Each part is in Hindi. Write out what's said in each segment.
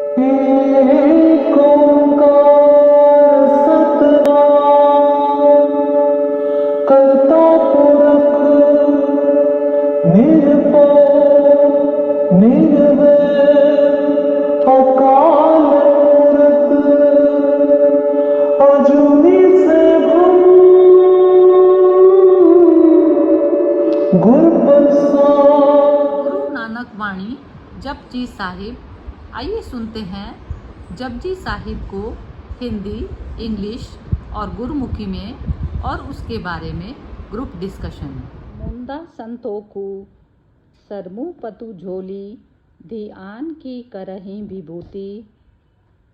एक ओंकार सतनाम करता पुरख निरभव निर्वैर अकाल मूरत अजूनी सैभम गुर प्रसाद। गुरु नानक वाणी जपजी साहिब। आइए सुनते हैं जपजी साहिब को हिंदी, इंग्लिश और गुरमुखी में और उसके बारे में ग्रुप डिस्कशन। मुंदा संतोखु सरमु पतु झोली धियान की करहीं विभूति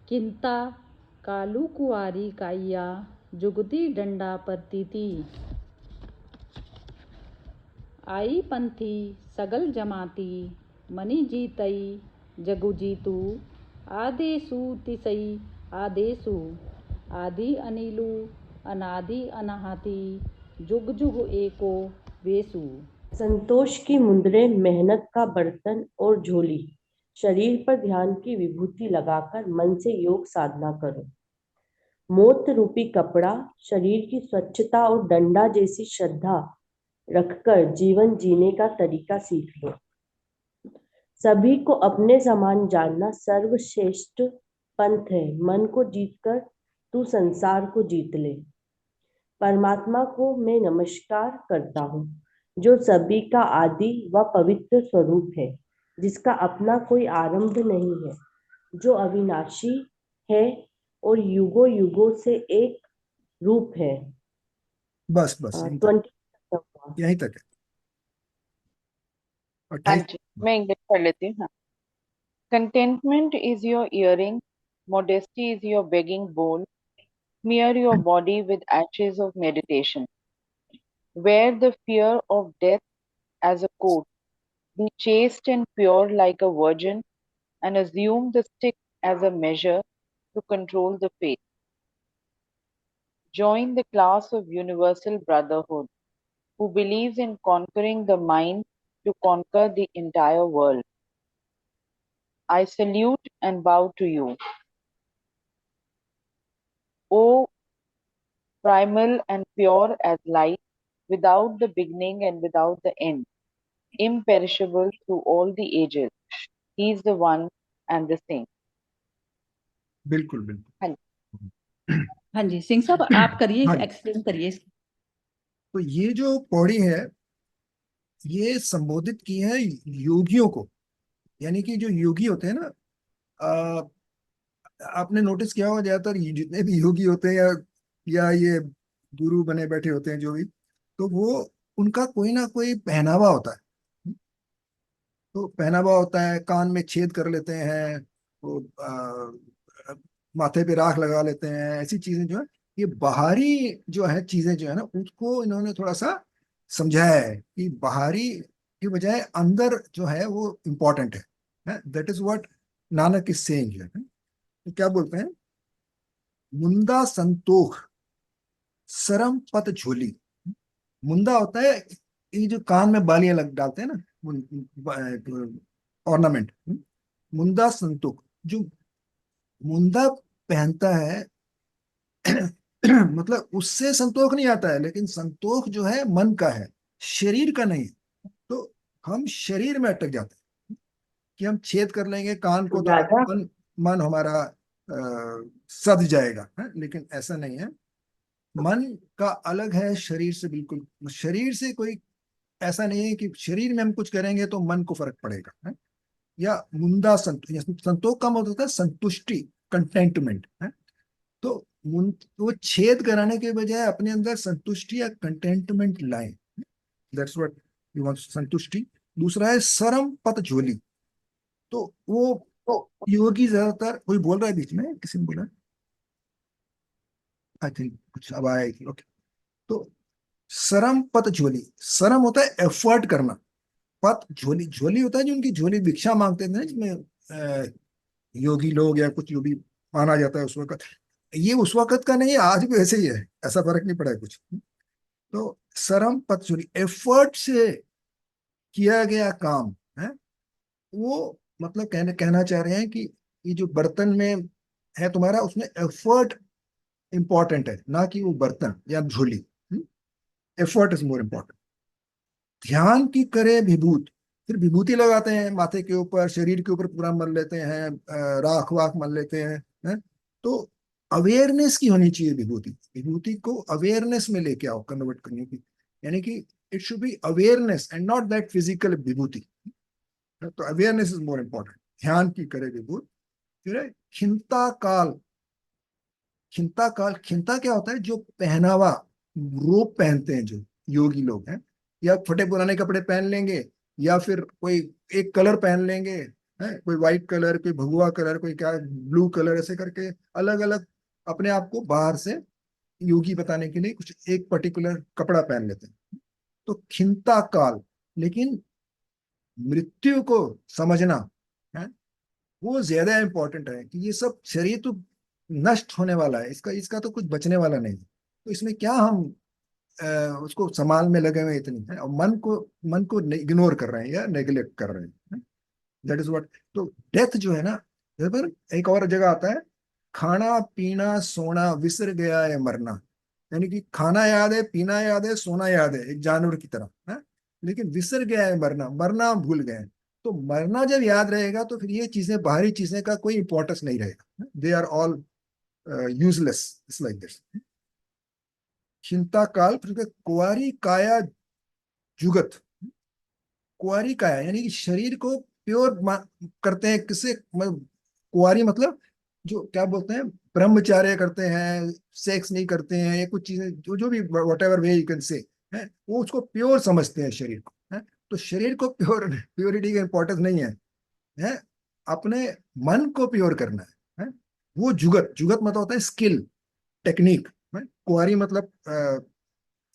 किंता कालू कुआरी काइया जुगती डंडा परतीति आई पंथी सगल जमाती मनी जीतई जगु जीतू आदेशु तिसई आदेशु आदि अनिलु अनादि अनाहति जुग जुग एको वेसु। संतोष की मुद्रें मेहनत का बर्तन और झोली। शरीर पर ध्यान की विभूति लगाकर मन से योग साधना करो। मोत्र रूपी कपड़ा, शरीर की स्वच्छता और डंडा जैसी श्रद्धा रखकर जीवन जीने का तरीका सीख लो। सभी को अपने समान जानना सर्वश्रेष्ठ पंथ है। मन को जीतकर तू संसार को जीत ले। परमात्मा को मैं नमस्कार करता हूँ, जो सभी का आदि व पवित्र स्वरूप है, जिसका अपना कोई आरंभ नहीं है, जो अविनाशी है और युगों युगों से एक रूप है। बस 20 यहीं तक है। हाँ 28 जी, मैं इंग्लिश पढ़ लेती हूँ। हाँ। Contentment is your earring, modesty is your begging bowl. Smear your body with ashes of meditation. Wear the fear of death as a coat. Be chaste and pure like a virgin, and assume the stick as a measure to control the faith. Join the class of universal brotherhood, who believes in conquering the mind to conquer the entire world. I salute and bow to you, O primal and pure as light, without the beginning and without the end, imperishable through all the ages. He is the one and the same. बिल्कुल हाँ जी। बिल्कुल। हाँ जी, सिंह साहब आप करिए, हाँ जी। एक्सप्लेन करिए। तो ये जो पौड़ी है ये संबोधित की है योगियों को, यानी कि जो योगी होते हैं ना, आ, आपने नोटिस किया होगा ज्यादातर जितने भी योगी होते हैं या ये गुरु बने बैठे होते हैं जो भी, तो वो उनका कोई ना कोई पहनावा होता है। तो पहनावा होता है, कान में छेद कर लेते हैं, वो माथे पे राख लगा लेते हैं, ऐसी चीजें जो है ये बाहरी जो है चीजें जो है ना उसको इन्होंने थोड़ा सा समझाया है कि बाहरी की बजाय अंदर जो है वो इम्पोर्टेंट है। That is what Nanak is saying है। तो क्या बोलते हैं, मुंदा संतोख सरम पत झोली। मुंदा होता है ये जो कान में बालियां लग डालते हैं ना, ऑर्नामेंट। मुंदा संतोख, जो मुंदा पहनता है मतलब उससे संतोष नहीं आता है, लेकिन संतोष जो है मन का है, शरीर का नहीं। तो हम शरीर में अटक जाते हैं कि हम छेद कर लेंगे कान को तो दादा मन हमारा सध जाएगा है? लेकिन ऐसा नहीं है। मन का अलग है शरीर से, बिल्कुल। शरीर से कोई ऐसा नहीं है कि शरीर में हम कुछ करेंगे तो मन को फर्क पड़ेगा है? या मुंदा संतोष का मतलब होता है संतुष्टि, कंटेंटमेंट है। तो वो छेद कराने के बजाय अपने अंदर संतुष्टि या कंटेंटमेंट लाए। दैट्स व्हाट यू वांट, संतुष्टि। दूसरा है सरम पत झोली। तो वो योगी ज्यादातर, कोई बोल रहा है बीच में, किसी ने बोला, आई थिंक कुछ अब आया कि ओके। तो सरम पत झोली, सरम होता है एफर्ट करना, पत झोली, झोली होता है जो उनकी झोली भिक्षा मांगते थे जिसमें योगी लोग या कुछ जो भी माना जाता है उस वक्त। ये उस वक्त का नहीं है, आज भी ऐसे ही है, ऐसा फर्क नहीं पड़ा है कुछ। तो सरम पत झोली, एफर्ट से किया गया काम है वो, मतलब कहना चाह रहे हैं कि ये जो बर्तन में है तुम्हारा, उसमें एफर्ट इंपॉर्टेंट है, ना कि वो बर्तन या झोली। Effort is more important. ध्यान की करे विभूत, फिर विभूति लगाते हैं माथे के ऊपर, शरीर के ऊपर पूरा मल लेते हैं, राख वाख मल लेते हैं। तो अवेयरनेस की होनी चाहिए विभूति। विभूति को अवेयरनेस में लेके आओ, कन्वर्ट करने की, यानी कि it should be awareness and not that physical विभूति। तो अवेयरनेस इज मोर इम्पोर्टेंट। ध्यान की करे विभूत। फिर है खिंता काल। खिंता काल, खिंता क्या होता है? जो पहनावा, रोब पहनते हैं जो योगी लोग हैं, या फटे पुराने कपड़े पहन लेंगे, या फिर कोई एक कलर पहन लेंगे, है कोई व्हाइट कलर, कोई भगवा कलर, कोई क्या ब्लू कलर, ऐसे करके अलग अलग अपने आप को बाहर से योगी बताने के लिए कुछ एक पर्टिकुलर कपड़ा पहन लेते हैं। तो खिंता काल। लेकिन मृत्यु को समझना है, वो ज्यादा इंपॉर्टेंट है कि ये सब शरीर तो नष्ट होने वाला है, इसका इसका तो कुछ बचने वाला नहीं है। तो इसमें क्या हम उसको संभाल में लगे हुए इतनी है, और मन को इग्नोर कर रहे हैं या नेग्लेक्ट कर रहे हैं। That is what. तो डेथ जो है ना, यहाँ पर एक और जगह आता है, खाना पीना सोना विसर गया है मरना। यानी कि खाना याद है, पीना याद है, सोना याद है, एक जानवर की तरह है, लेकिन विसर गया है मरना, मरना भूल गए हैं। तो मरना जब याद रहेगा तो फिर ये चीजें, बाहरी चीजें का कोई इंपॉर्टेंस नहीं रहेगा, they are all useless. It's like this. चिंता काल, फिर कुंवारी काया जुगत। कुंवारी काया यानी कि शरीर को प्योर करते हैं किससे? कुंवारी मतलब जो क्या बोलते हैं, ब्रह्मचार्य करते हैं, सेक्स नहीं करते हैं, ये कुछ चीजें जो जो भी what ever way you can say, है वो उसको प्योर समझते हैं शरीर को, है। तो शरीर को प्योरिटी का इंपॉर्टेंस नहीं है अपने मन को प्योर करना है। वो जुगत, जुगत मतलब होता है स्किल, टेक्निक। कुंवारी मतलब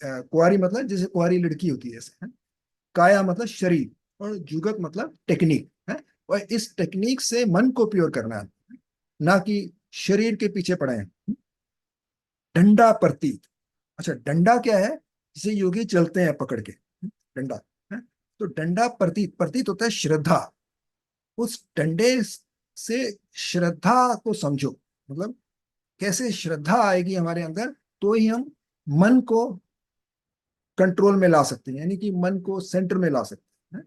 कुंवारी मतलब जैसे कुंवारी लड़की होती है ऐसे, है। काया मतलब शरीर, और जुगत मतलब टेक्निक है। और इस टेक्निक से मन को प्योर करना है, ना कि शरीर के पीछे पड़े हैं। डंडा प्रतीत। अच्छा, डंडा क्या है? जिसे योगी चलते हैं पकड़ के, डंडा है। तो डंडा प्रतीत, प्रतीत होता है श्रद्धा। उस डंडे से श्रद्धा को समझो, मतलब कैसे श्रद्धा आएगी हमारे अंदर तो ही हम मन को कंट्रोल में ला सकते हैं, यानी कि मन को सेंटर में ला सकते हैं,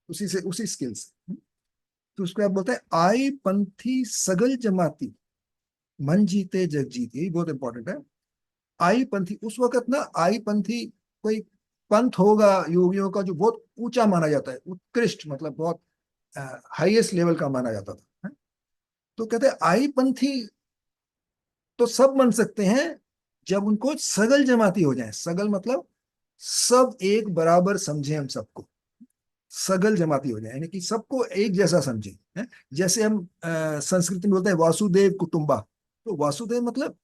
उसी से, उसी स्किल से। तो उसको आप बोलते हैं आई पंथी सगल जमाती, मन जीते जग जीते, ये बहुत इंपॉर्टेंट है। आई पंथी, उस वक्त ना आई पंथी कोई पंथ होगा योगियों का जो बहुत ऊंचा माना जाता है, उत्कृष्ट, मतलब बहुत हाईएस्ट लेवल का माना जाता था, है? तो कहते हैं आई पंथी तो सब बन सकते हैं जब उनको सगल जमाती हो जाए। सगल मतलब सब एक बराबर समझे, हम सबको सगल जमाती हो जाए, यानी कि सबको एक जैसा समझे, है? जैसे हम संस्कृत में बोलते हैं वासुदेव कुटुंबा। तो वासुदेव मतलब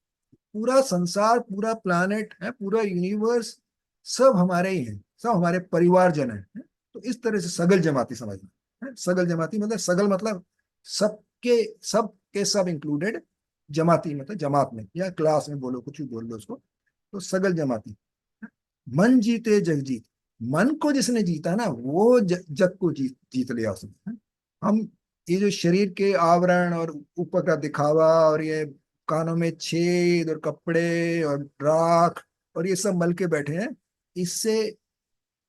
पूरा संसार, पूरा प्लानेट है, पूरा यूनिवर्स सब हमारे ही हैं, सब हमारे परिवारजन है। तो इस तरह से सगल जमाती समझना है। सगल जमाती मतलब, सगल मतलब सबके, सब के सब इंक्लूडेड, जमाती मतलब जमात में या क्लास में बोलो, कुछ भी बोल लो उसको। तो सगल जमाती। मन जीते जग जीत, मन को जिसने जीता ना वो जग को जीत लिया उसने। हम ये जो शरीर के आवरण और ऊपर का दिखावा और ये कानों में छेद और कपड़े और राख और ये सब मल के बैठे हैं, इससे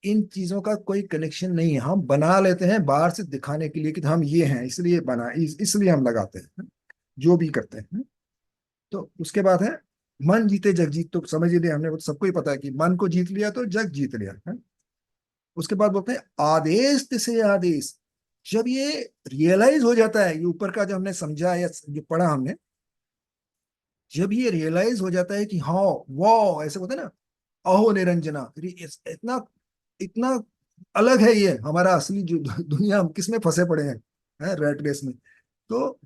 इन चीजों का कोई कनेक्शन नहीं है। हम बना लेते हैं बाहर से दिखाने के लिए कि हम ये हैं, इसलिए बना, इसलिए हम लगाते हैं जो भी करते हैं। तो उसके बाद है मन जीते जग जीत। तो समझ ही लिया हमने, वो तो सबको ही पता है कि मन को जीत लिया तो जग जीत लिया, है। उसके बाद बोलते हैं आदेश से आदेश। जब ये रियलाइज हो जाता है, ये ऊपर का जो हमने समझा या जो पढ़ा हमने, जब ये रियलाइज हो जाता है कि हाँ, वाह, ऐसे बोलते हैं ना, अहो निरंजना, इतना इतना अलग है ये हमारा असली जो दुनिया, हम किसमें फंसे पड़े हैं, रेट रेस में। तो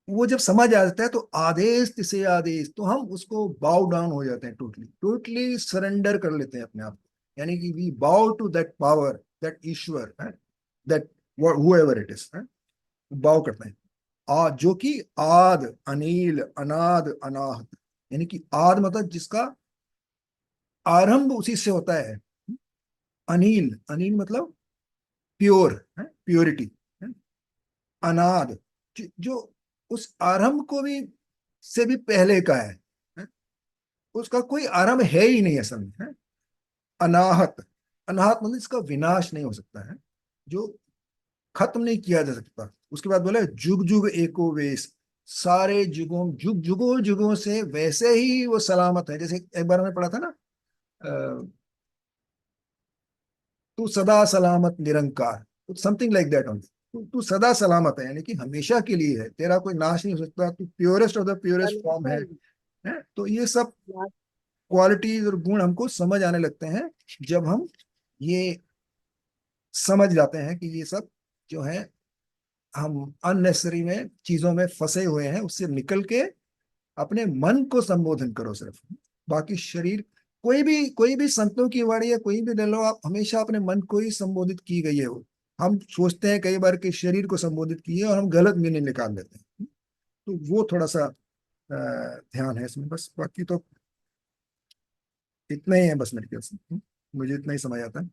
वो जब समझ आ जाता है तो आदेश से आदेश, तो हम उसको बाउ डाउन हो जाते हैं, टोटली टोटली सरेंडर कर लेते हैं अपने आप को, यानी कि वी बाउ टू दैट पावर, दैट ईश्वर है, दैट whoever it is, है, बाउ करते हैं। जो कि आद अनिल अनाद अनाहत, यानी कि आद मतलब जिसका आरंभ उसी से होता है। अनिल, अनिल मतलब प्योर है, प्योरिटी है। अनाद जो उस आरंभ को भी से भी पहले का है? उसका कोई आरंभ है ही नहीं असल में, है? अनाहत, अनाहत मतलब इसका विनाश नहीं हो सकता है, जो खत्म नहीं किया जा सकता। उसके बाद बोले जुग जुग एको वेश, सारे जुगों जुग जुगों जुगों से वैसे ही वो सलामत है। जैसे एक बार हमने पढ़ा था ना, तू सदा सलामत निरंकार, समथिंग लाइक दैट ओनली। तू सदा सलामत है, यानी कि हमेशा के लिए है, तेरा कोई नाश नहीं हो सकता, तू purest of the purest form अनंतर है? तो ये सब नाश। क्वालिटीज और गुण हमको समझ आने लगते हैं जब हम ये समझ जाते हैं कि ये सब जो है, हम अननेसेसरी में चीजों में फंसे हुए हैं, उससे निकल के अपने मन को संबोधन करो सिर्फ। बाकी शरीर, कोई भी संतों की वाणी या कोई भी ले लो आप, हमेशा अपने मन को ही संबोधित की गई है वो। हम सोचते हैं कई बार कि शरीर को संबोधित की है और हम गलत मीनिंग निकाल लेते हैं। तो वो थोड़ा सा ध्यान है इसमें बस। बाकी तो इतना ही है बस मेरे ख्याल से। मुझे इतना ही समझ आता है।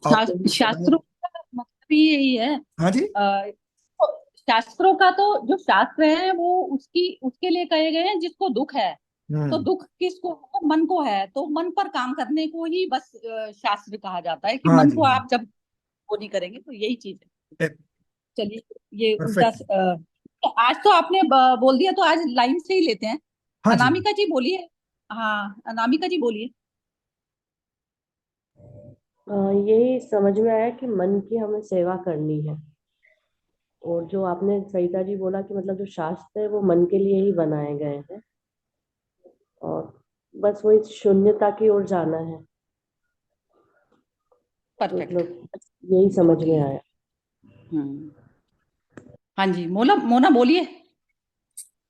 आपको भी शास्त्रों का मतलब ही यही है। हाँ जी। तो शास्त्रों का तो जो शास्त्र है वो उसकी उसके लिए कहे गए हैं जिसको दुख है। तो हम्म। दुख किसको है? मन को है, तो मन पर काम करने को ही बस शास्त्र कहा जाता है कि हाँ मन जी। को आप जब वो नहीं करेंगे तो यही चीज है। चलिए, ये उल्टा परफेक्ट। आज तो आपने बोल दिया, तो आज लाइन से ही लेते हैं। हाँ जी। अनामिका जी बोलिए। हाँ, अनामिका जी बोलिए। यही समझ में आया कि मन की हमें सेवा करनी है। और जो आपने सरिता जी बोला कि मतलब जो शास्त्र है वो मन के लिए ही बनाए गए हैं, और बस वही शून्यता की ओर जाना है। परफेक्ट। मतलब यही समझ में टोटली। आया। हम्म। हाँ जी, मोना मोना बोलिए।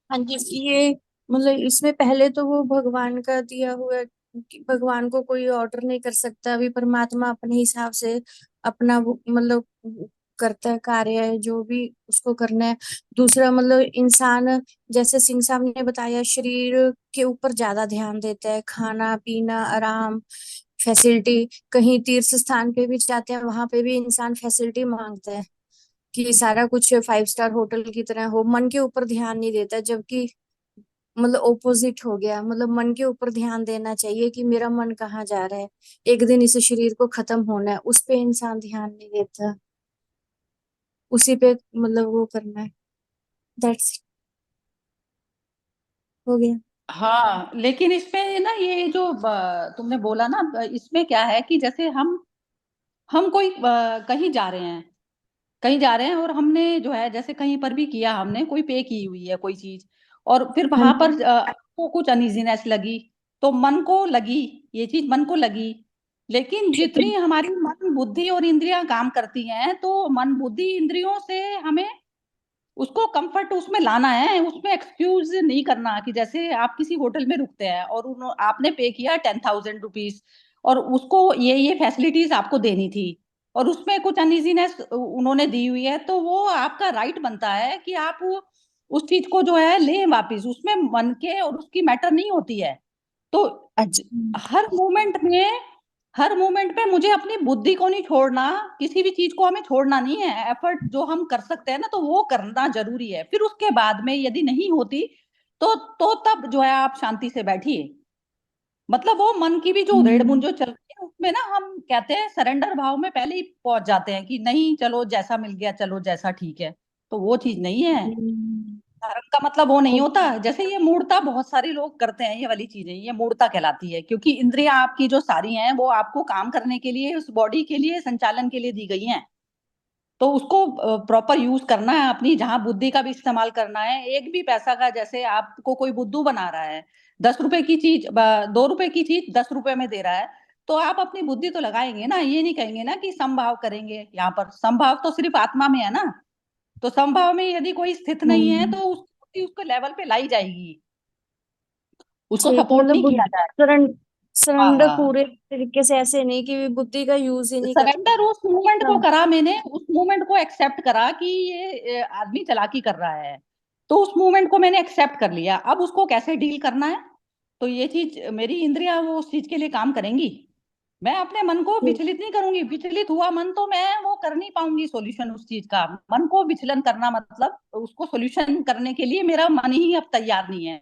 हाँ जी, ये मतलब इसमें पहले तो वो भगवान का दिया हुआ कि भगवान को कोई ऑर्डर नहीं कर सकता, अभी परमात्मा अपने हिसाब से अपना वो मतलब करता है कार्य है जो भी उसको करना है। दूसरा मतलब इंसान, जैसे सिंह साहब ने बताया, शरीर के ऊपर ज्यादा ध्यान देता है, खाना पीना आराम फैसिलिटी। कहीं तीर्थ स्थान पे भी जाते हैं, वहां पे भी इंसान फैसिलिटी मांगता है कि सारा कुछ 5 स्टार होटल की तरह हो, मन के ऊपर ध्यान नहीं देता। जबकि मतलब ओपोजिट हो गया, मतलब मन के ऊपर ध्यान देना चाहिए कि मेरा मन कहाँ जा रहा है, एक दिन इस शरीर को खत्म होना है, उस पे इंसान ध्यान नहीं देता, उसी पे मतलब वो करना है। दैट्स हो गया। हाँ, लेकिन इसमें ना ये जो तुमने बोला ना, इसमें क्या है कि जैसे हम कोई कहीं जा रहे हैं, कहीं जा रहे हैं और हमने जो है जैसे कहीं पर भी किया, हमने कोई पे की हुई है कोई चीज, और फिर हाँ वहां जी। पर आपको कुछ अनइजीनेस लगी, तो मन को लगी, ये चीज मन को लगी। लेकिन जितनी हमारी मन बुद्धि और इंद्रियां काम करती हैं, तो मन बुद्धि इंद्रियों से हमें उसको कंफर्ट उसमें लाना है, उसमें एक्सक्यूज नहीं करना। कि जैसे आप किसी होटल में रुकते हैं और आपने पे किया 10,000 रुपीज, और उसको ये फैसिलिटीज आपको देनी थी, और उसमें कुछ अनइजीनेस उन्होंने दी हुई है, तो वो आपका राइट बनता है कि आप उस चीज को जो है लें वापिस। उसमें मन के और उसकी मैटर नहीं होती है। तो अच्छा। हर मोमेंट में, हर मोमेंट पे मुझे अपनी बुद्धि को नहीं छोड़ना, किसी भी चीज को हमें छोड़ना नहीं है। एफर्ट जो हम कर सकते हैं ना, तो वो करना जरूरी है। फिर उसके बाद में यदि नहीं होती, तो तब जो है आप शांति से बैठिए। मतलब वो मन की भी जो उधेड़ बुन जो चल रही है, उसमें ना हम कहते हैं सरेंडर भाव में पहले ही पहुंच जाते हैं कि नहीं, चलो जैसा मिल गया, चलो जैसा ठीक है। तो वो चीज नहीं है। धर्म का मतलब वो नहीं होता। जैसे ये मूढ़ता बहुत सारे लोग करते हैं, ये वाली चीजें, ये मूढ़ता कहलाती है। क्योंकि इंद्रियां आपकी जो सारी हैं, वो आपको काम करने के लिए, उस बॉडी के लिए, संचालन के लिए दी गई हैं। तो उसको प्रॉपर यूज करना है, अपनी जहां बुद्धि का भी इस्तेमाल करना है। एक भी पैसा का, जैसे आपको कोई बुद्धू बना रहा है, 10 रुपए की चीज, 2 रुपए की चीज 10 रुपए में दे रहा है, तो आप अपनी बुद्धि तो लगाएंगे ना। ये नहीं कहेंगे ना कि समभाव करेंगे। यहाँ पर समभाव तो सिर्फ आत्मा में है ना। तो समभाव में यदि कोई स्थित नहीं है, तो उसको लेवल पे लाई जाएगी, उसको ठीक, सपोर्ट नहीं मतलब किया जाएगा। हाँ सरेंडर हाँ। पूरे तरीके से ऐसे नहीं कि बुद्धि का यूज ही नहीं करना सरेंडर उस मूवमेंट को है। करा मैंने, उस मूवमेंट को एक्सेप्ट करा कि ये आदमी चालाकी कर रहा है, तो उस मूवमेंट को मैंने एक्सेप्ट कर लिया। अब उसको कैसे डील करना है, तो ये चीज मेरी इंद्रियां वो उस चीज के लिए काम करेंगी। मैं अपने मन को विचलित नहीं करूंगी। विचलित हुआ मन तो मैं वो कर नहीं पाऊंगी सॉल्यूशन उस चीज का। मन को विचलन करना मतलब उसको सॉल्यूशन करने के लिए मेरा मन ही अब तैयार नहीं है।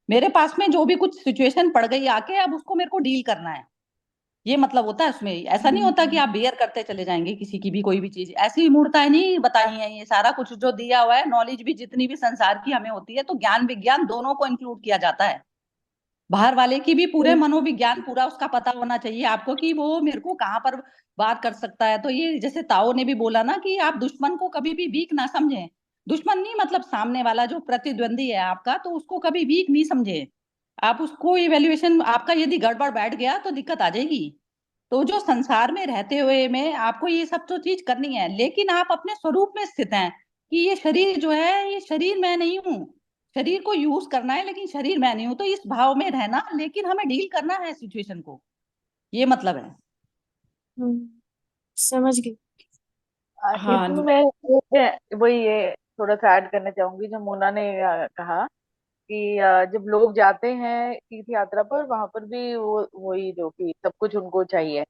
मेरे पास में जो भी कुछ सिचुएशन पड़ गई आके, अब उसको मेरे को डील करना है, ये मतलब होता है उसमें। ऐसा नहीं होता कि आप बेयर करते चले जाएंगे किसी की भी कोई भी चीज, ऐसी मूर्ताएं नहीं बताई है। ये सारा कुछ जो दिया हुआ है, नॉलेज भी जितनी भी संसार की हमें होती है, तो ज्ञान विज्ञान दोनों को इंक्लूड किया जाता है। बाहर वाले की भी पूरे मनोविज्ञान पूरा उसका पता होना चाहिए आपको कि वो मेरे को कहाँ पर बात कर सकता है। तो ये जैसे ताओ ने भी बोला ना कि आप दुश्मन को कभी भी वीक ना समझें। दुश्मन नहीं मतलब सामने वाला जो प्रतिद्वंदी है आपका, तो उसको कभी वीक नहीं समझे आप। उसको इवेल्युएशन आपका यदि गड़बड़ बैठ गया तो दिक्कत आ जाएगी। तो जो संसार में रहते हुए में आपको ये सब तो चीज करनी है, लेकिन आप अपने स्वरूप में स्थित हैं कि ये शरीर जो है, ये शरीर मैं नहीं हूँ। शरीर को यूज करना है लेकिन शरीर मैं नहीं हूं, तो इस भाव में रहना, लेकिन हमें डील करना है सिचुएशन को, ये मतलब है। समझ गई। हाँ इसमें मैं वही ये थोड़ा सा ऐड करना चाहूंगी जो मोना ने कहा कि जब लोग जाते हैं तीर्थ यात्रा पर, वहां पर भी वो वही जो कि सब कुछ उनको चाहिए।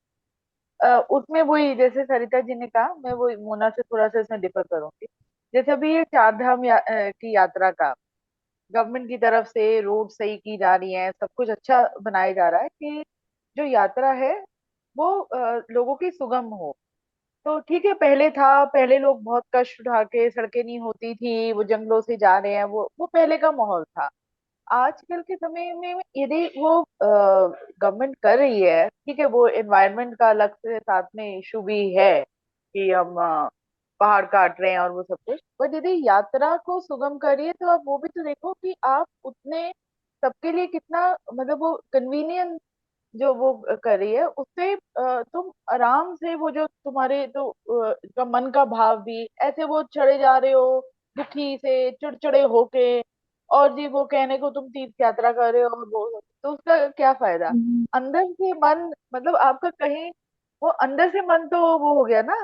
उसमें वही जैसे सरिता जी ने कहा, मैं वो मोना से थोड़ा सा इसमें डिफर करूंगी। जैसे अभी ये चार धाम की यात्रा का गवर्नमेंट की तरफ से रोड सही की जा रही है, सब कुछ अच्छा बनाया जा रहा है कि जो यात्रा है वो लोगों की सुगम हो। तो ठीक है, पहले था, पहले लोग बहुत कष्ट उठा के, सड़कें नहीं होती थी, वो जंगलों से जा रहे हैं, वो पहले का माहौल था। आजकल के समय में यदि वो गवर्नमेंट कर रही है, ठीक है, वो एनवायरनमेंट का अलग से साथ में इशू भी है कि हम पहाड़ काट रहे हैं और वो सब कुछ, बट यदि यात्रा को सुगम करिए तो आप वो भी तो देखो कि आप उतने सबके लिए कितना, मतलब वो कन्वीनियंस जो वो कर रही है उससे तुम आराम से वो जो तुम्हारे तो का मन का भाव भी ऐसे वो चढ़े जा रहे हो दुखी से चिड़चिड़े होके, और जी वो कहने को तुम तीर्थ यात्रा कर रहे हो और वो, तो उसका क्या फायदा। अंदर से मन, मतलब आपका कहीं वो अंदर से मन तो वो हो गया ना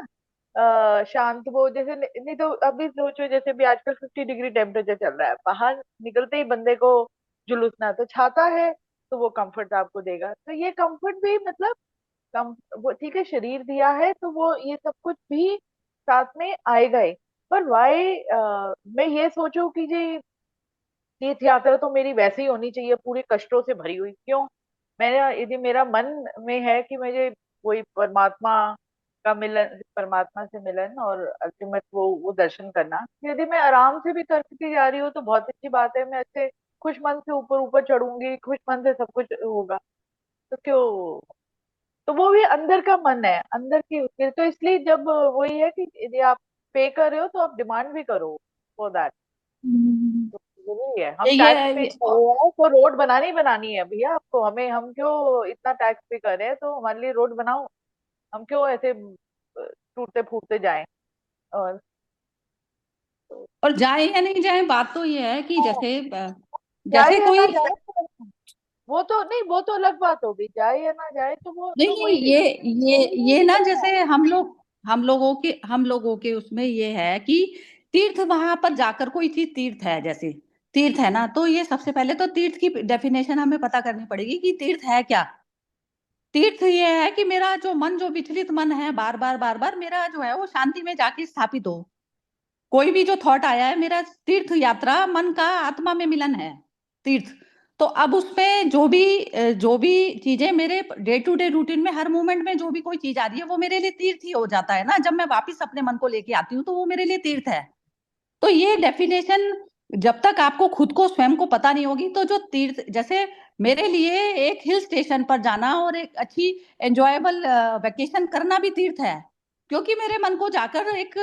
शांत। वो जैसे नहीं तो अभी सोचो, जैसे भी आजकल 50 डिग्री टेम्परेचर चल रहा है, बाहर निकलते ही बंदे को जुलूसना, तो छाता है तो वो कंफर्ट आपको देगा। तो ये कंफर्ट भी मतलब कम, वो ठीक है शरीर दिया है तो वो ये सब कुछ भी साथ में आएगा ही। पर वाई मैं ये सोचूं कि जी तीर्थ यात्रा तो मेरी वैसे ही होनी चाहिए पूरे कष्टों से भरी हुई, क्यों? मेरा यदि मेरा मन में है कि मुझे वही परमात्मा का मिलन, परमात्मा से मिलन और अल्टीमेट वो दर्शन करना, यदि मैं आराम से भी करती जा रही हूँ तो बहुत अच्छी बात है। मैं ऐसे खुश मन से ऊपर ऊपर चढ़ूंगी, खुश मन से सब कुछ होगा, तो क्यों? तो वो भी अंदर का मन है, अंदर की उसके, तो इसलिए जब वही है कि यदि आप पे कर रहे हो तो आप डिमांड भी करो फॉर दैट। तो जरूरी है, हम ये टैक्स पे कर रहे हैं तो रोड बनानी ही बनानी है भैया आपको, हमें हम क्यों इतना टैक्स पे कर रहे हैं, तो हमारे लिए रोड बनाओ, हम क्यों ऐसे टूटते फूटते जाएं। और और जाए या नहीं जाए, बात तो ये है कि जैसे जाए जैसे या ना कोई, जाए, वो तो नहीं, वो तो अलग बात होगी, जाए या ना जाए तो वो नहीं तो नहीं, वही ये ना जैसे हम लोगों के उसमें ये है कि तीर्थ, वहां पर जाकर कोई चीज तीर्थ है, जैसे तीर्थ है ना, तो ये सबसे पहले तो तीर्थ की डेफिनेशन हमें पता करनी पड़ेगी कि तीर्थ है क्या। तीर्थ ये है कि मेरा जो मन, जो विचलित मन है, बार बार बार बार मेरा जो है वो शांति में जाके स्थापित हो। कोई भी जो थॉट आया है, मेरा तीर्थ यात्रा मन का आत्मा में मिलन है, तीर्थ। तो अब उसमें जो भी चीजें मेरे डे टू डे रूटीन में हर मोमेंट में जो भी कोई चीज आ रही है, वो मेरे लिए तीर्थ ही हो जाता है ना। जब मैं वापिस अपने मन को लेके आती हूँ तो वो मेरे लिए तीर्थ है। तो ये डेफिनेशन जब तक आपको खुद को स्वयं को पता नहीं होगी, तो जो तीर्थ, जैसे मेरे लिए एक हिल स्टेशन पर जाना और एक अच्छी एंजॉयबल वेकेशन करना भी तीर्थ है, क्योंकि मेरे मन को जाकर एक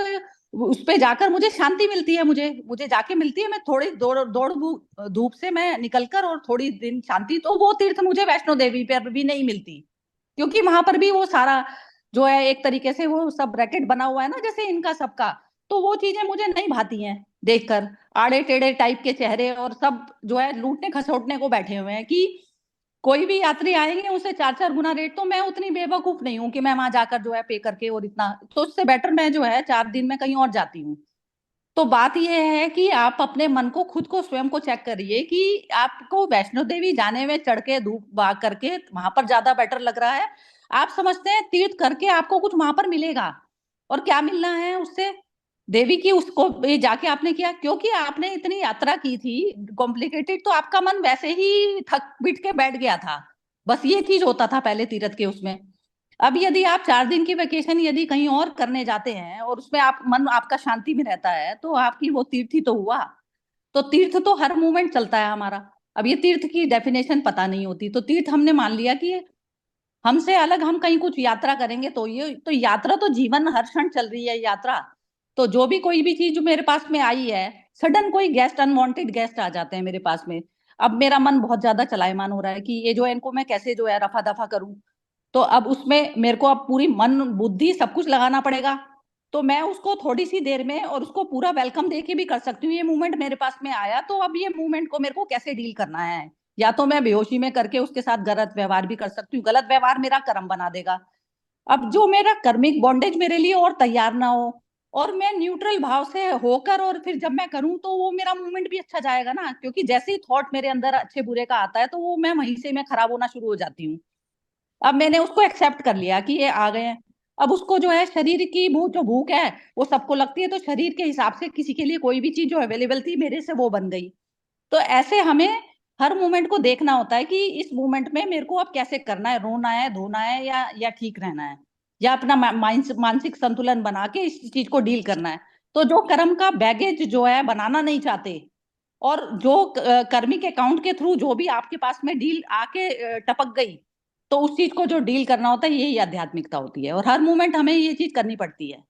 उस पे जाकर मुझे शांति मिलती है, मुझे मुझे जाके मिलती है। मैं थोड़ी दौड़ दौड़ धूप से मैं निकलकर और थोड़ी दिन शांति, तो वो तीर्थ मुझे वैष्णो देवी पर भी नहीं मिलती, क्योंकि वहां पर भी वो सारा जो है एक तरीके से वो सब रैकेट बना हुआ है ना, जैसे इनका सबका। तो वो चीजें मुझे नहीं भाती हैं देखकर, आड़े टेढ़े टाइप के चेहरे और सब जो है लूटने खसोटने को बैठे हुए हैं कि कोई भी यात्री आएंगे उसे चार चार गुना रेट। तो मैं उतनी बेवकूफ नहीं हूं कि मैं वहां जाकर जो है पे करके और इतना, तो उससे बेटर मैं जो है 4 दिन में कहीं और जाती हूँ। तो बात यह है कि आप अपने मन को, खुद को स्वयं को चेक करिए कि आपको वैष्णो देवी जाने में चढ़ के धूप भाग करके वहां पर ज्यादा बेटर लग रहा है, आप समझते हैं तीर्थ करके आपको कुछ वहां पर मिलेगा, और क्या मिलना है उससे? देवी की उसको ये जाके आपने किया, क्योंकि आपने इतनी यात्रा की थी कॉम्प्लिकेटेड, तो आपका मन वैसे ही थक बिट के बैठ गया था। बस ये चीज होता था पहले तीर्थ के उसमें। अब यदि आप 4 दिन की वेकेशन यदि कहीं और करने जाते हैं और उसमें आप मन आपका शांति में रहता है, तो आपकी वो तीर्थ ही तो हुआ। तो तीर्थ तो हर मोमेंट चलता है हमारा। अब ये तीर्थ की डेफिनेशन पता नहीं होती, तो तीर्थ हमने मान लिया कि हमसे अलग हम कहीं कुछ यात्रा करेंगे, तो ये तो यात्रा तो जीवन हर क्षण चल रही है यात्रा। तो जो भी कोई भी चीज जो मेरे पास में आई है, सडन कोई गेस्ट अनवांटेड गेस्ट आ जाते हैं मेरे पास में। अब मेरा मन बहुत ज्यादा चलायमान हो रहा है कि ये जो है इनको मैं कैसे जो है रफा दफा करूं। तो अब उसमें मेरे को अब पूरी मन बुद्धि सब कुछ लगाना पड़ेगा। तो मैं उसको थोड़ी सी देर में और उसको पूरा वेलकम दे के भी कर सकती हूँ, ये मूवमेंट मेरे पास में आया, तो अब ये मूवमेंट को मेरे को कैसे डील करना है। या तो मैं बेहोशी में करके उसके साथ गलत व्यवहार भी कर सकती हूँ, गलत व्यवहार मेरा कर्म बना देगा। अब जो मेरा कर्मिक बॉन्डेज मेरे लिए और तैयार ना हो, और मैं न्यूट्रल भाव से होकर और फिर जब मैं करूं, तो वो मेरा मूवमेंट भी अच्छा जाएगा ना, क्योंकि जैसे ही थॉट मेरे अंदर अच्छे बुरे का आता है, तो वो मैं वहीं से मैं खराब होना शुरू हो जाती हूँ। अब मैंने उसको एक्सेप्ट कर लिया कि ये आ गए हैं। अब उसको जो है शरीर की भूख, जो भूख है वो सबको लगती है, तो शरीर के हिसाब से किसी के लिए कोई भी चीज जो अवेलेबल थी मेरे से वो बन गई। तो ऐसे हमें हर मोमेंट को देखना होता है कि इस मोमेंट में मेरे को अब कैसे करना है, रोना है, धोना है, या ठीक रहना है, या अपना मानसिक संतुलन बना के इस चीज को डील करना है। तो जो कर्म का बैगेज जो है बनाना नहीं चाहते, और जो कर्मिक अकाउंट के थ्रू जो भी आपके पास में डील आके टपक गई, तो उस चीज को जो डील करना होता है, यही आध्यात्मिकता होती है। और हर मोमेंट हमें ये चीज करनी पड़ती है।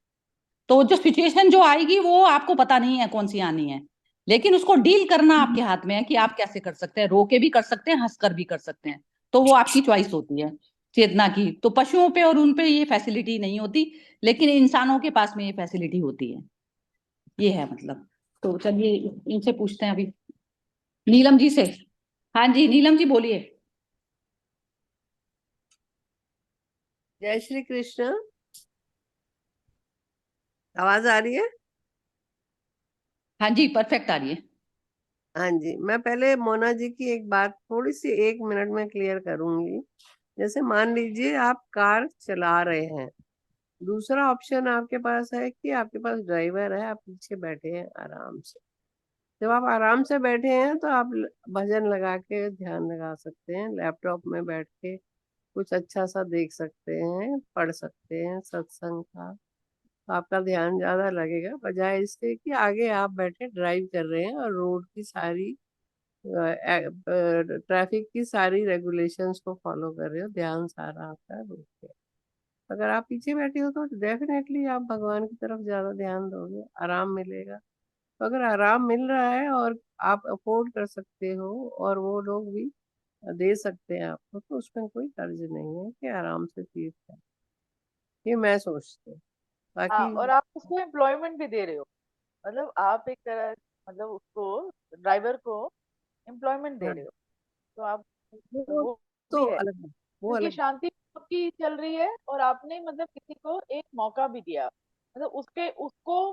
तो जो सिचुएशन जो आएगी वो आपको पता नहीं है कौन सी आनी है, लेकिन उसको डील करना आपके हाथ में है कि आप कैसे कर सकते हैं। रो के भी कर सकते हैं, हंसकर भी कर सकते हैं। तो वो आपकी चॉइस होती है। चेतना की तो पशुओं पे और उन पे ये फैसिलिटी नहीं होती, लेकिन इंसानों के पास में ये फैसिलिटी होती है। ये है मतलब। तो चलिए इनसे पूछते हैं अभी, नीलम जी से। हाँ जी, नीलम जी बोलिए। जय श्री कृष्ण। आवाज आ रही है? हाँ जी, परफेक्ट आ रही है। हाँ जी, मैं पहले मोना जी की एक बात थोड़ी सी 1 मिनट में क्लियर करूंगी। जैसे मान लीजिए आप कार चला रहे हैं, दूसरा ऑप्शन आपके पास है कि आपके पास ड्राइवर है, आप पीछे बैठे हैं आराम से। जब आप आराम से बैठे हैं तो आप भजन लगा के ध्यान लगा सकते हैं, लैपटॉप में बैठ के कुछ अच्छा सा देख सकते हैं, पढ़ सकते हैं सत्संग का। तो आपका ध्यान ज्यादा लगेगा, बजाय इसके कि आगे आप बैठे ड्राइव कर रहे हैं और रोड की सारी ट्रैफिक की सारी रेगुलेशंस को फॉलो कर रहे हो, ध्यान सारा आपका रोड पे। अगर आप पीछे बैठे हो तो डेफिनेटली आप भगवान की तरफ ज्यादा ध्यान दोगे, आराम मिलेगा। तो अगर आराम मिल रहा है और आप अफोर्ड कर सकते हो और वो लोग भी दे सकते हैं आपको, तो उसमें कोई कर्ज नहीं है कि आराम से तीर्थ है। ये मैं सोचती हूँ। हाँ, बाकी और आप उसको एम्प्लॉयमेंट भी दे रहे हो। मतलब आप एक तरह, मतलब उसको, ड्राइवर को एम्प्लॉयमेंट दे हाँ, रहे हो। तो आप, वो वो तो भी है, अलग बात, वो क्योंकि अलग। शांति आपकी चल रही है और आपने मतलब किसी को एक मौका भी दिया। मतलब उसके उसको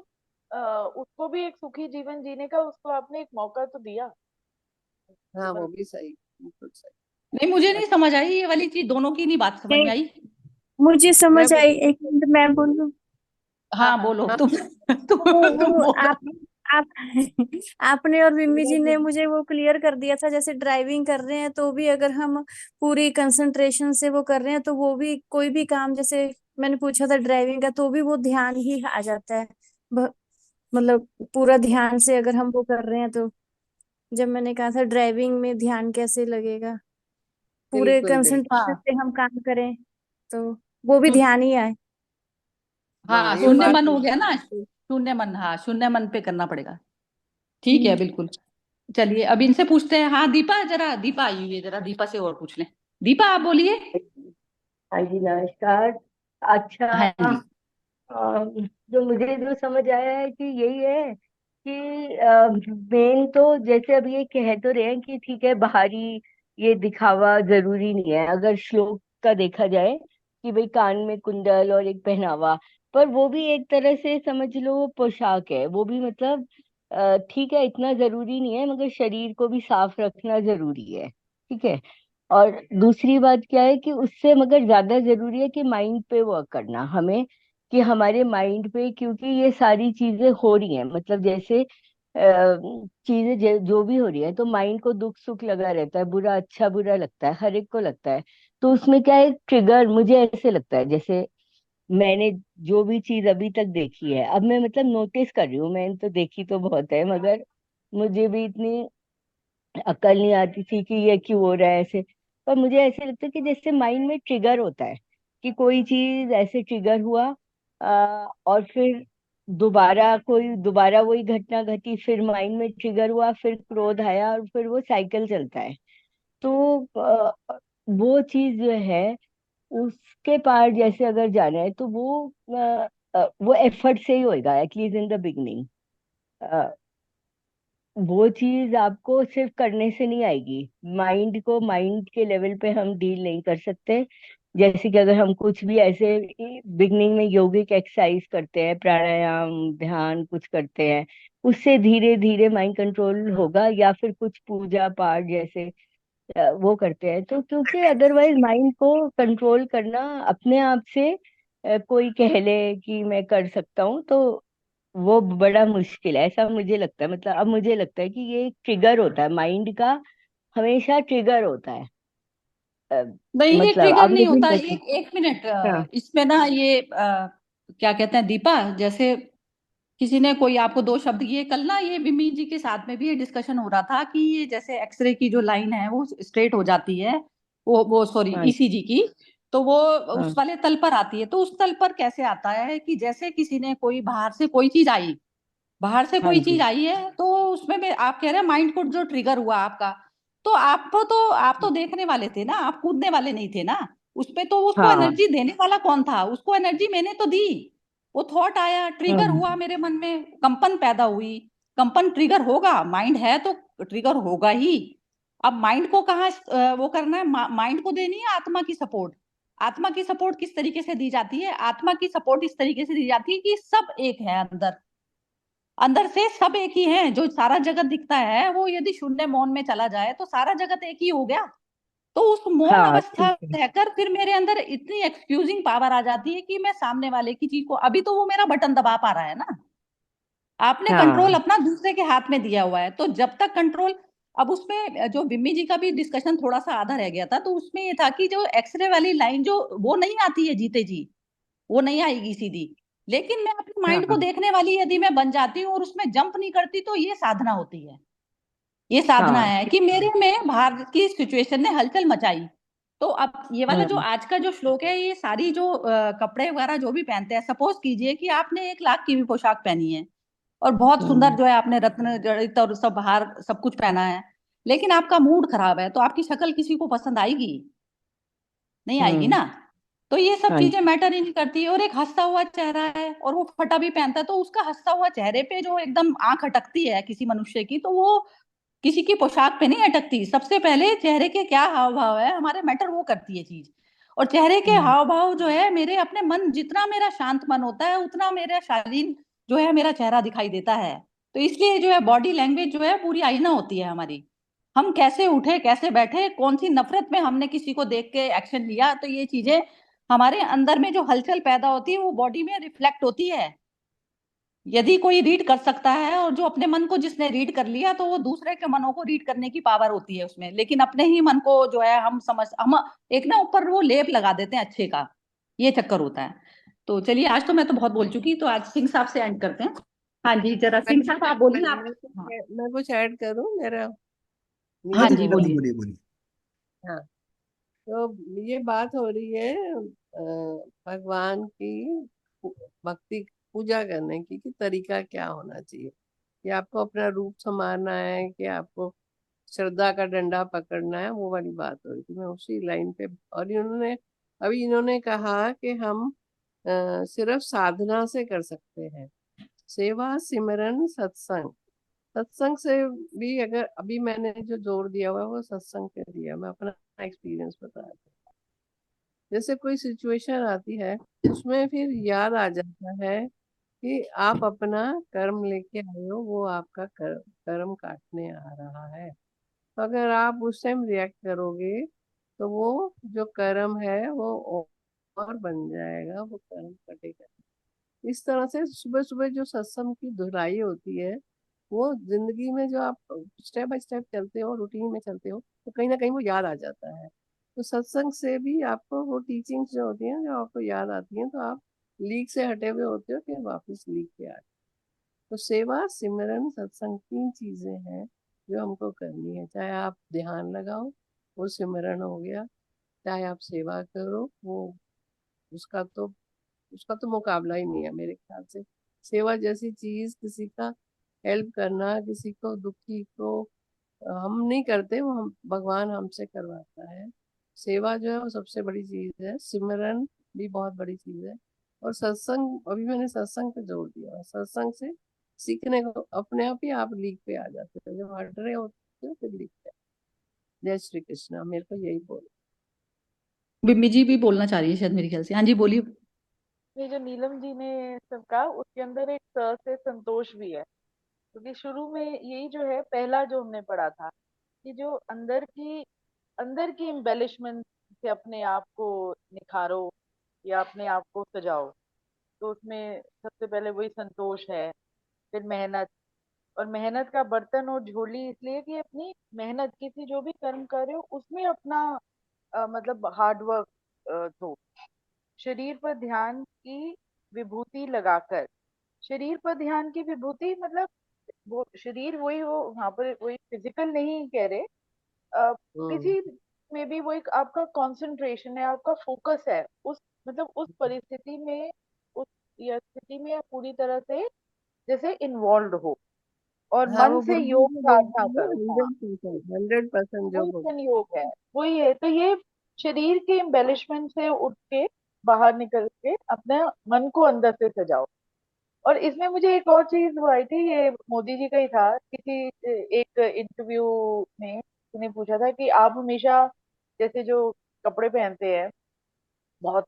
उसको भी एक सुखी जीवन जीने का उसको आपने एक मौका तो दिया। हाँ, वो मतलब भी सही, बिल्कुल सही। नहीं, मुझे नहीं बाकी समझ आई ये वाली चीज, दोनों की नहीं बात समझ में नहीं, आई। मुझे मैं समझ बोल आई। एक मिनट मैं बोलूं। हाँ बोलो हाँ, तुम। तुम वो बोलो। आप आपने और मिम्मी मेरा जी ने जो मुझे वो क्लियर कर दिया था। जैसे ड्राइविंग कर रहे हैं तो भी अगर हम पूरी कंसंट्रेशन से वो कर रहे हैं, तो वो भी कोई भी काम, जैसे मैंने पूछा था ड्राइविंग का, तो भी वो ध्यान ही आ जाता है। ब- मतलब पूरा ध्यान से अगर हम वो कर रहे हैं तो, जब मैंने कहा था ड्राइविंग में ध्यान कैसे लगेगा, पूरे बिल्कुल बिल्कुल। कंसंट्रेशन हाँ। से हम काम करें, तो वो भी ध्यान ही आए। हाँ, हाँ, ये शून्य बात मन हो गया ना, बिल्कुल। शून्य मन, हाँ शून्य मन पे करना पड़ेगा। ठीक है हम्म। बिल्कुल। चलिए अब इनसे पूछते हैं। हाँ दीपा, जरा दीपा आई हुई है, जरा दीपा से और पूछ लें। दीपा आप बोलिए। हाँ जी, नमस्कार। अच्छा, हाँ जी। जो मुझे जो समझ आया है कि यही है कि मेन तो जैसे अब ये कह तो रहे हैं कि ठीक है, बाहरी ये दिखावा जरूरी नहीं है। अगर श्लोक का देखा जाए कि भाई कान में कुंडल और एक पहनावा, पर वो भी एक तरह से समझ लो पोशाक है। वो भी मतलब ठीक है, इतना जरूरी नहीं है, मगर शरीर को भी साफ रखना जरूरी है। ठीक है। और दूसरी बात क्या है कि उससे मगर ज्यादा जरूरी है कि माइंड पे वर्क करना हमें, कि हमारे माइंड पे, क्योंकि ये सारी चीजें हो रही हैं, मतलब जैसे चीजें जो भी हो रही है, तो माइंड को दुख सुख लगा रहता है, बुरा अच्छा बुरा लगता है, हर एक को लगता है। तो उसमें क्या है, ट्रिगर मुझे ऐसे लगता है, जैसे मैंने जो भी चीज अभी तक देखी है, अब मैं मतलब नोटिस कर रही हूँ, मैंने तो देखी तो बहुत है, मगर मुझे भी इतनी अकल नहीं आती थी कि ये क्यों हो रहा है ऐसे। पर मुझे ऐसे लगता है कि जैसे माइंड में ट्रिगर होता है, कि कोई चीज ऐसे ट्रिगर हुआ, और फिर दोबारा वही घटना घटी, फिर माइंड में ट्रिगर हुआ, फिर क्रोध आया, और फिर वो साइकिल चलता है। तो वो चीज जो है, उसके पार जैसे अगर जाना है, तो वो एफर्ट से ही होएगा, एटलीस्ट इन द बिगनिंग। वो चीज आपको सिर्फ करने से नहीं आएगी, माइंड को माइंड के लेवल पे हम डील नहीं कर सकते। जैसे कि अगर हम कुछ भी ऐसे बिगनिंग में योगिक एक्सरसाइज करते हैं, प्राणायाम ध्यान कुछ करते हैं, उससे धीरे धीरे माइंड कंट्रोल होगा, या फिर कुछ पूजा पाठ जैसे वो करते हैं, तो क्योंकि अदरवाइज माइंड को कंट्रोल करना अपने आप से, कोई कह ले कि मैं कर सकता हूँ, तो वो बड़ा मुश्किल है, ऐसा मुझे लगता है। मतलब अब मुझे लगता है कि ये एक ट्रिगर होता है माइंड का, हमेशा ट्रिगर होता है। अ, नहीं, ये मतलब ट्रिगर अब नहीं मुझे होता। लग- एक एक मिनट, हाँ इसमें ना ये क्या कहते हैं दीपा, जैसे किसी ने कोई आपको दो शब्द, ये कल ना ये विमी जी के साथ में भी ये डिस्कशन हो रहा था कि ये जैसे एक्सरे की जो लाइन है वो स्ट्रेट हो जाती है, वो सॉरी हाँ ईसीजी की, तो वो उस हाँ वाले तल पर आती है। तो उस तल पर कैसे आता है कि जैसे किसी ने कोई बाहर से कोई चीज आई, बाहर से हाँ कोई चीज जी आई है, तो उसमें आप कह रहे हैं माइंड को जो ट्रिगर हुआ आपका, तो आप तो देखने वाले थे ना, आप कूदने वाले नहीं थे ना उसपे। तो उसको हाँ एनर्जी देने वाला कौन था? उसको एनर्जी मैंने तो दी। वो थॉट आया, ट्रिगर हाँ हुआ मेरे मन में, कंपन पैदा हुई। कंपन ट्रिगर होगा, माइंड है तो ट्रिगर होगा ही। अब माइंड को कहाँ वो करना है? माइंड को देनी है आत्मा की सपोर्ट। आत्मा की सपोर्ट किस तरीके से दी जाती है? आत्मा की सपोर्ट इस तरीके से दी जाती है कि सब एक है अंदर। अंदर से सब एक ही है। जो सारा जगत दिखता है वो यदि शून्य मौन में चला जाए तो सारा जगत एक ही हो गया। तो उस मौन हाँ अवस्था ठीक में है। रहकर फिर मेरे अंदर इतनी एक्सक्यूजिंग पावर आ जाती है कि मैं सामने वाले की चीज को, अभी तो वो मेरा बटन दबा पा रहा है ना। आपने कंट्रोल हाँ अपना दूसरे के हाथ में दिया हुआ है, तो जब तक कंट्रोल। अब उसमें जो बिम्मी जी का भी डिस्कशन थोड़ा सा आधा रह गया था, तो उसमें ये था कि जो एक्सरे वाली लाइन जो वो नहीं आती है जीते जी, वो नहीं आएगी सीधी। लेकिन मैं अपने माइंड को हाँ देखने वाली यदि मैं बन जाती हूँ और उसमें जंप नहीं करती, तो ये साधना होती है। ये साधना हाँ है ठीक कि मेरे है। में बाहर की सिचुएशन ने हलचल मचाई। तो अब ये वाला जो हम्म आज का जो श्लोक है, ये सारी जो कपड़े वगैरह जो भी पहनते हैं, सपोज कीजिए कि आपने 1 लाख की भी पोशाक पहनी है और बहुत सुंदर हम्म जो है आपने रत्न जड़ित और सब हार सब कुछ पहना है, लेकिन आपका मूड खराब है, तो आपकी शक्ल किसी को पसंद आएगी? नहीं आएगी हम्म, ना। तो ये सब हाँ चीजें जी मैटर ही नहीं करती। और एक हंसता हुआ चेहरा है और वो फटा भी पहनता है, तो उसका हंसता हुआ चेहरे पे जो एकदम आंख अटकती है किसी मनुष्य की, तो वो किसी की पोशाक पे नहीं अटकती। सबसे पहले चेहरे के क्या हाव भाव है हमारे मैटर वो करती है चीज। और चेहरे के हम्म हाव भाव जो है, मेरे अपने मन, जितना मेरा शांत मन होता है उतना मेरा शालीन जो है मेरा चेहरा दिखाई देता है। तो इसलिए जो है बॉडी लैंग्वेज जो है पूरी आईना होती है हमारी। हम कैसे उठे, कैसे बैठे, कौन सी नफरत में हमने किसी को देख के एक्शन लिया, तो ये चीजें हमारे अंदर में जो हलचल पैदा होती है वो बॉडी में रिफ्लेक्ट होती है। यदि कोई रीड कर सकता है, और जो अपने मन को जिसने रीड कर लिया, तो वो दूसरे के मनों को रीड करने की पावर होती है उसमें। लेकिन अपने ही मन को जो है हम एक ना ऊपर वो लेप लगा देते हैं अच्छे का, ये चक्कर होता है। तो चलिए, आज तो मैं तो बहुत बोल चुकी, तो आज सिंह साहब से एंड करते हैं। हाँ जी, जरा मैं सिंह साहब आप बोलिए आप। हाँ। मैं कुछ ऐड करूं, मेरा हाँ हाँ नीचे दीदी, जी, चला बोलिए बोलिए। बोलिए बोलिए। हाँ। तो ये बात हो रही है भगवान की भक्ति पूजा करने की कि तरीका क्या होना चाहिए, कि आपको अपना रूप संवारना है कि आपको श्रद्धा का डंडा पकड़ना है, वो वाली बात हो रही थी। मैं उसी लाइन पे, और इन्होंने कहा कि हम सिर्फ साधना से कर सकते हैं, सेवा सिमरन सत्संग। सत्संग से भी, अगर अभी मैंने जो जोर दिया हुआ है वो सत्संग पे दिया, मैं अपना एक्सपीरियंस बता रही हूँ। जैसे कोई सिचुएशन आती है, उसमें फिर याद आ जाता है कि आप अपना कर्म लेके आए हो, वो आपका कर्म काटने आ रहा है। तो अगर आप उस टाइम रिएक्ट करोगे तो वो जो कर्म है वो और बन जाएगा, वो कर्म कटेगा। इस तरह से सुबह सुबह जो सत्संग की धुलाई होती है, वो जिंदगी में जो आप स्टेप बाय स्टेप चलते हो, रूटीन में चलते हो, तो कहीं ना कहीं वो याद आ जाता है। तो सत्संग से भी आपको वो टीचिंग्स जो होती हैं, जो आपको याद आती हैं, तो आप लीक से हटे हुए होते हो, फिर वापस लीक पे आते हो। तो सेवा, सिमरन, सत्संग 3 चीजें हैं जो हमको करनी है। चाहे आप ध्यान लगाओ, वो सिमरन हो गया, चाहे आप सेवा करो, वो उसका तो उसका तो मुकाबला ही नहीं है मेरे ख्याल से। सेवा जैसी चीज, किसी का हेल्प करना, किसी को दुखी को हम नहीं करते, वो हम भगवान हमसे करवाता है। सेवा जो है वो सबसे बड़ी चीज है, सिमरन भी बहुत बड़ी चीज है, और सत्संग, अभी मैंने सत्संग पे जोर दिया। सत्संग से सीखने को अपने आप ही आप लीक पे आ जाते हो, जब हट रहे होते हो फिर लीक पे। जय श्री कृष्णा, मेरे को यही बोल। बिम्मी जी भी बोलना चाह रही है शायद, मेरे ख्याल से। हाँ जी, बोलिए। ये जो नीलम जी ने सब कहा, उसके अंदर एक स से संतोष भी है, क्योंकि शुरू में यही जो है पहला जो हमने पढ़ा था कि जो अंदर की एम्बेलिशमेंट से अपने आप को निखारो या अपने आप को सजाओ। तो उसमें सबसे पहले वही संतोष है, फिर मेहनत। और मेहनत का बर्तन और झोली इसलिए कि अपनी मेहनत, किसी जो भी कर्म कर रहे हो उसमें अपना मतलब हार्ड वर्क दो। शरीर पर ध्यान की विभूति लगाकर, शरीर पर ध्यान की विभूति मतलब वो शरीर वही हो, वहां पर वही फिजिकल नहीं कह रहे। हम्म। किसी में भी वो एक आपका कंसंट्रेशन है, आपका फोकस है उस मतलब उस परिस्थिति में, उस या स्थिति में आप पूरी तरह से जैसे इन्वॉल्व हो और हाँ, मन वो से बुढ़िया योग जो साधना बोलती है करो। हाँ, 100%, 100% जो वही बोलती संयोग है, वही है। तो ये शरीर के एम्बेलिशमेंट से उठ के बाहर निकल के अपने मन को अंदर से सजाओ। और इसमें मुझे एक और चीज वो आई थी, ये मोदी जी का ही था, किसी एक इंटरव्यू में उन्हें पूछा था कि आप हमेशा जैसे जो कपड़े पहनते हैं बहुत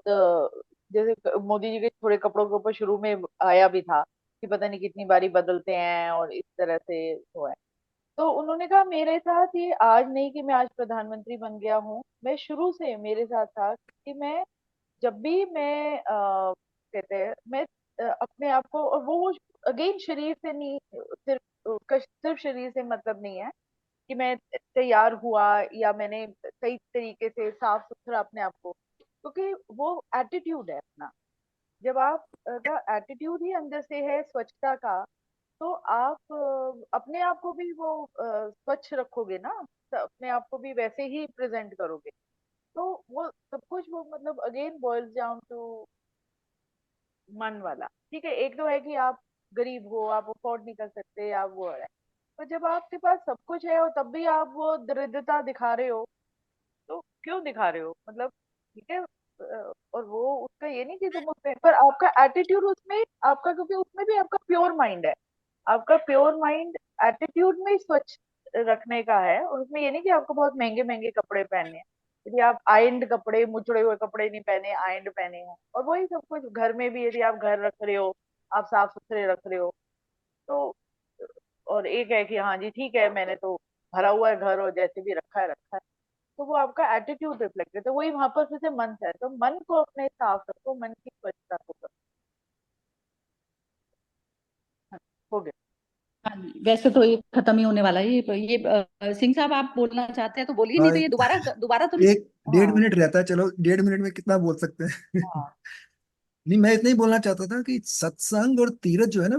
जैसे मोदी जी के थोड़े कपड़ों के ऊपर शुरू में आया भी था कि पता नहीं कितनी बारी बदलते हैं और इस तरह से हुआ है। तो उन्होंने कहा मेरे साथ ये आज नहीं कि मैं आज प्रधानमंत्री बन गया हूँ, मैं शुरू से मेरे साथ था कि मैं जब भी मैं कहते हैं मैं अपने आप को, और वो अगेन शरीर से नहीं, सिर्फ शरीर से मतलब नहीं है कि मैं तैयार हुआ या मैंने सही तरीके से साफ सुथरा अपने आप को, क्योंकि वो एटीट्यूड है अपना। जब आप का एटीट्यूड ही अंदर से है स्वच्छता का, तो आप अपने आप को भी वो स्वच्छ रखोगे ना, तो अपने आप को भी वैसे ही प्रेजेंट करोगे। तो वो सब कुछ वो मतलब अगेन बॉइल्स डाउन टू मन वाला। ठीक है, एक तो है कि आप गरीब हो, आप अफोर्ड नहीं कर सकते, आप वो है, पर जब आपके पास सब कुछ है और तब भी आप वो दरिद्रता दिखा रहे हो, तो क्यों दिखा रहे हो मतलब। ठीक है, और वो उसका ये नहीं कि तुम उसमें, पर आपका एटीट्यूड उसमें आपका, क्योंकि उसमें भी आपका प्योर माइंड है, आपका प्योर माइंड एटीट्यूड में ही स्वच्छ रखने का है। और उसमें ये नहीं कि आपको बहुत महंगे महंगे कपड़े पहनने हैं, यदि आप आयंड कपड़े, मुचड़े हुए कपड़े नहीं पहने, आयंड पहने हैं, और वही सब कुछ घर में भी यदि आप घर रख रहे हो, आप साफ सुथरे रख रहे हो, तो और एक है कि हाँ जी ठीक है मैंने तो भरा हुआ है घर और जैसे भी रखा है रखा है, तो वो आपका एटीट्यूड रिफ्लेक्ट करता है। तो वही वहां पर फिर से मन है, तो मन को अपने साफ रखो, मन की स्वच्छता को करो। हाँ, हो गया। हाँ जी, वैसे तो ये खत्म ही होने वाला है ये सिंह साहब, आप बोलना चाहते हैं तो बोलिए, नहीं हाँ, तो ये दोबारा दोबारा तो नहीं। एक डेढ़ हाँ मिनट रहता है, चलो 1.5 मिनट में कितना बोल सकते हैं। हाँ नहीं, मैं इतना ही बोलना चाहता था कि सत्संग और तीरथ जो है ना,